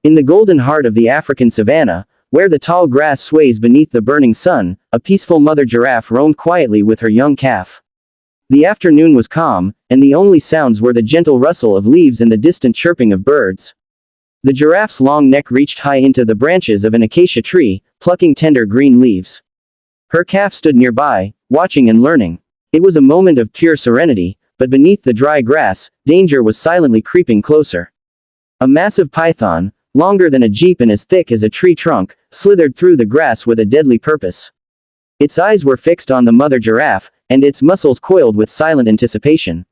In the golden heart of the African savanna, where the tall grass sways beneath the burning sun, a peaceful mother giraffe roamed quietly with her young calf. The afternoon was calm, and the only sounds were the gentle rustle of leaves and the distant chirping of birds. The giraffe's long neck reached high into the branches of an acacia tree, plucking tender green leaves. Her calf stood nearby, watching and learning. It was a moment of pure serenity, but beneath the dry grass, danger was silently creeping closer. A massive python, longer than a jeep and as thick as a tree trunk, slithered through the grass with a deadly purpose. Its eyes were fixed on the mother giraffe, and its muscles coiled with silent anticipation.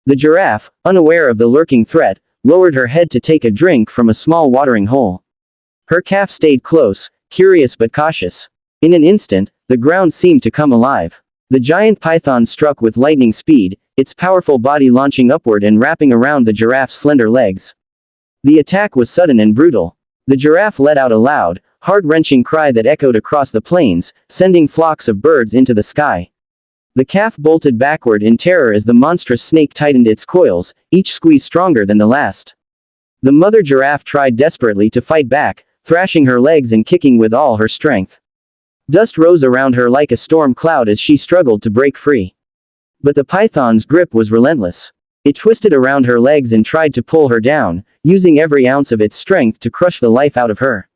The giraffe, unaware of the lurking threat, lowered her head to take a drink from a small watering hole. Her calf stayed close, curious but cautious. In an instant, the ground seemed to come alive. The giant python struck with lightning speed, its powerful body launching upward and wrapping around the giraffe's slender legs. The attack was sudden and brutal. The giraffe let out a loud, heart-wrenching cry that echoed across the plains, sending flocks of birds into the sky. The calf bolted backward in terror as the monstrous snake tightened its coils, each squeeze stronger than the last. The mother giraffe tried desperately to fight back, thrashing her legs and kicking with all her strength. Dust rose around her like a storm cloud as she struggled to break free. But the python's grip was relentless. It twisted around her legs and tried to pull her down, using every ounce of its strength to crush the life out of her.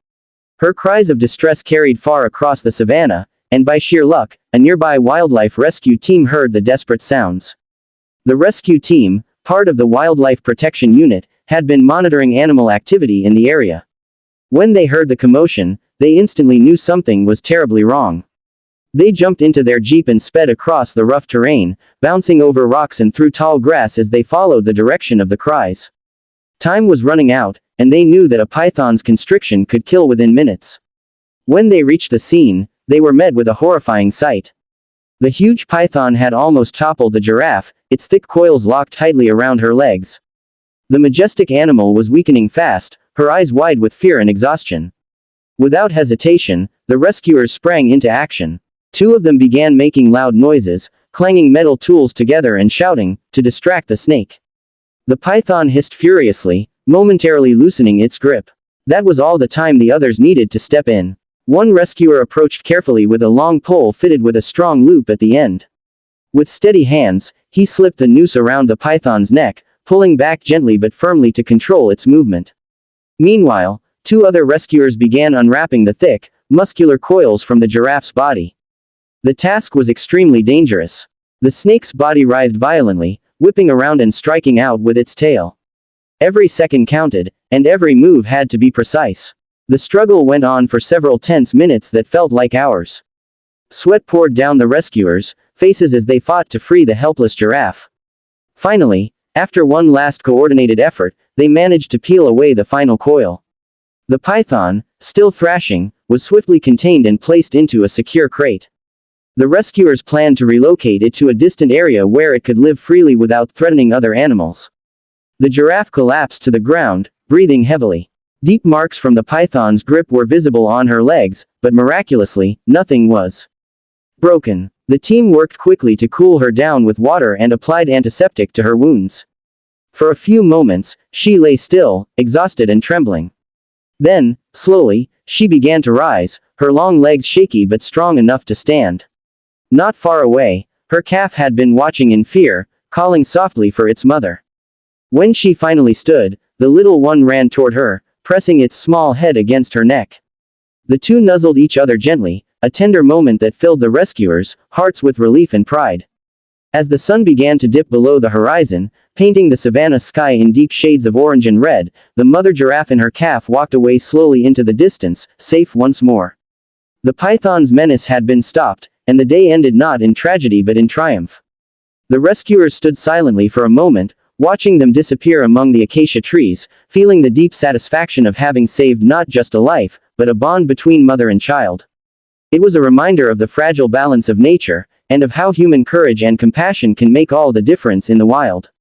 Her cries of distress carried far across the savanna, and by sheer luck, a nearby wildlife rescue team heard the desperate sounds. The rescue team, part of the Wildlife Protection Unit, had been monitoring animal activity in the area. When they heard the commotion, they instantly knew something was terribly wrong. They jumped into their jeep and sped across the rough terrain, bouncing over rocks and through tall grass as they followed the direction of the cries. Time was running out, and they knew that a python's constriction could kill within minutes. When they reached the scene, they were met with a horrifying sight. The huge python had almost toppled the giraffe, its thick coils locked tightly around her legs. The majestic animal was weakening fast, her eyes wide with fear and exhaustion. Without hesitation, the rescuers sprang into action. Two of them began making loud noises, clanging metal tools together and shouting, to distract the snake. The python hissed furiously, momentarily loosening its grip. That was all the time the others needed to step in. One rescuer approached carefully with a long pole fitted with a strong loop at the end. With steady hands, he slipped the noose around the python's neck, pulling back gently but firmly to control its movement. Meanwhile, two other rescuers began unwrapping the thick, muscular coils from the giraffe's body. The task was extremely dangerous. The snake's body writhed violently, whipping around and striking out with its tail. Every second counted, and every move had to be precise. The struggle went on for several tense minutes that felt like hours. Sweat poured down the rescuers' faces as they fought to free the helpless giraffe. Finally, after one last coordinated effort, they managed to peel away the final coil. The python, still thrashing, was swiftly contained and placed into a secure crate. The rescuers planned to relocate it to a distant area where it could live freely without threatening other animals. The giraffe collapsed to the ground, breathing heavily. Deep marks from the python's grip were visible on her legs, but miraculously, nothing was broken. The team worked quickly to cool her down with water and applied antiseptic to her wounds. For a few moments, she lay still, exhausted and trembling. Then, slowly, she began to rise, her long legs shaky but strong enough to stand. Not far away, her calf had been watching in fear, calling softly for its mother. When she finally stood, the little one ran toward her, pressing its small head against her neck. The two nuzzled each other gently, a tender moment that filled the rescuers' hearts with relief and pride. As the sun began to dip below the horizon, painting the savanna sky in deep shades of orange and red, the mother giraffe and her calf walked away slowly into the distance, safe once more. The python's menace had been stopped, and the day ended not in tragedy but in triumph. The rescuers stood silently for a moment, watching them disappear among the acacia trees, feeling the deep satisfaction of having saved not just a life, but a bond between mother and child. It was a reminder of the fragile balance of nature, and of how human courage and compassion can make all the difference in the wild.